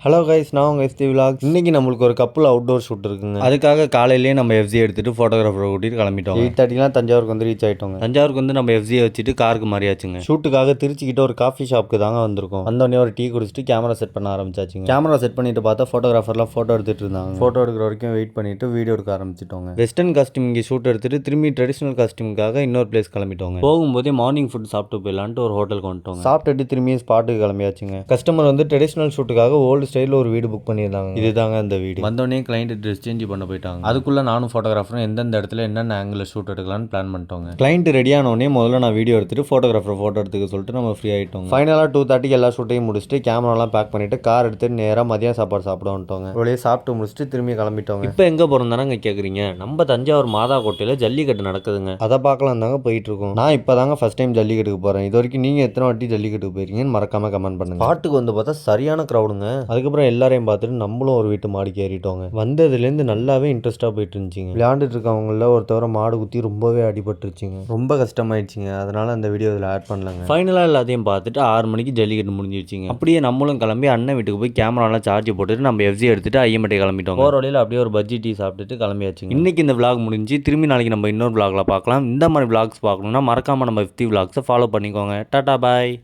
Hello guys, நான் உங்கள் FC vlogs. இன்றைக்கி நம்மளுக்கு ஒரு கப்பல் அவுட்டோர் ஷூட் இருக்குங்க. அதுக்காக காலையிலேயே நம்ம எஃப்சி எடுத்துகிட்டு ஃபோட்டோகிராஃபரை கூட்டிகிட்டு கிளம்பிட்டோம். 8:30 தஞ்சாவூருக்கு வந்து ரீச் ஆகிட்டோங்க. தஞ்சாவூருக்கு வந்து நம்ம எஃப்சியை வச்சுட்டு காருக்கு மாறியாச்சுங்க. ஷூட்டுக்காக திருச்சிக்கிட்ட ஒரு காஃபி ஷாப்புக்கு தாங்க வந்திருக்கோம். வந்தோடனே ஒரு டீ குடிச்சிட்டு கேமரா செட் பண்ண ஆரம்பிச்சாச்சுங்க. கேமரா செட் பண்ணிட்டு பார்த்தா ஃபோட்டோகிராஃபர்லாம் ஃபோட்டோ எடுத்துகிட்டு இருந்தாங்க. ஃபோட்டோ எடுக்கிற வரைக்கும் வெயிட் பண்ணிட்டு வீடியோ எடுக்க ஆரம்பிச்சிட்டோங்க. வெஸ்டர்ன் காஸ்டியூம் இங்கே ஷூட் எடுத்துட்டு திரும்பி ட்ரெடிஷனல் காஸ்டியூமுக்காக இன்னொரு பிளேஸ் கிளம்பிட்டோங்க. போகும்போதே மார்னிங் ஃபுட் சாப்பிட்டு போயிடலான்ட்டு ஒரு ஹோட்டலுக்கு வந்துட்டோங்க. சாப்பிட்டுட்டு திரும்பி ஸ்பாட்டுக்கு கிளம்பியாச்சுங்க. கஸ்டமர் வந்து ட்ரெடிஷனல் ஷூட்டுக்காக ஓல்டு ஸ்டைலில் ஒரு வீடு புக் பண்ணியிருந்தாங்க. இதுதாங்க அந்த வீடு. வந்தோடனே கிளைண்ட் ட்ரெஸ் சேஞ்ச் பண்ண போயிட்டாங்க. அதுக்குள்ள நானும் ஃபோட்டோகிராஃபரும் எந்தெந்த இடத்துல என்னென்ன ஆங்கிள் ஷூட் எடுக்கலாம்னு பிளான் பண்ணிட்டோங்க. கிளைண்ட் ரெடி ஆனோடனே முதல்ல நான் வீடியோ எடுத்துட்டு ஃபோட்டோகிராஃபர் ஃபோட்டோ எடுத்துக்க சொல்லிட்டு நம்ம ஃப்ரீ ஆகிட்டோம். ஃபைனலாக 2:30 எல்லா ஷூட்டையும் முடிச்சுட்டு கேமராலாம் பேக் பண்ணிட்டு கார் எடுத்துட்டு நேராக மதியம் சாப்பாடு சாப்பிட வந்துட்டோங்க. ஒரே சாப்பிட்டு முடிச்சுட்டு திரும்பி கிளம்பிட்டோங்க. இப்போ எங்கே போகிறோம் தானே கேட்குறீங்க? நம்ம தஞ்சாவூர் மாதா கோட்டையில் ஜல்லிக்கட்டு நடக்குதுங்க. அதை பார்க்கலாம் தாங்க போயிட்டு இருக்கோம். நான் இப்போ தாங்க ஃபர்ஸ்ட் டைம் ஜல்லிக்கட்டுக்கு போகிறேன். இது வரைக்கும் நீங்கள் எத்தனை வாட்டி ஜல்லிக்கட்டுக்கு போயிருக்கீங்கன்னு மறக்காம கமெண்ட் பண்ணுங்க. பாட்டுக்கு வந்து பார்த்தா சரியான க்ரௌடுங்க. அதுக்கப்புறம் எல்லாரையும் பார்த்துட்டு நம்மளும் ஒரு வீட்டு மாடிக்கு ஏறிட்டோங்க. வந்ததுலேருந்து நல்லாவே இன்ட்ரெஸ்ட்டாக போயிட்டு இருந்துச்சுங்க. விளையாண்டுட்டு இருக்கவங்கள ஒருத்தவரை மாடு குத்தி ரொம்பவே அடிபட்டுருச்சுங்க. ரொம்ப கஷ்டமாயிடுச்சுங்க. அதனால அந்த வீடியோ இதில் ஆட் பண்ணலங்க. ஃபைனலாக எல்லாத்தையும் பார்த்துட்டு 6 மணிக்கு ஜல்லிக்கட்டு முடிஞ்சிருச்சுங்க. அப்படியே நம்மளும் கிளம்பி அண்ணன் வீட்டுக்கு போய் கேமராலாம் சார்ஜ் போட்டுட்டு நம்ம எஃப்சி எடுத்துட்டு ஐயம்பட்டை கிளம்பிட்டோம். போகிற வழியில் அப்படியே ஒரு பஜ்ஜி டீ சாப்பிட்டுட்டு கிளம்பியாச்சுங்க. இன்னைக்கு இந்த விளாக் முடிஞ்சு திரும்பி நாளைக்கு நம்ம இன்னொரு விளாக்ல பார்க்கலாம். இந்த மாதிரி விளாக்ஸ் பார்க்கணும்னா மறக்காம நம்ம எஃப்சி விளாக்ஸை ஃபாலோ பண்ணிக்கோங்க. டாடா பாய்.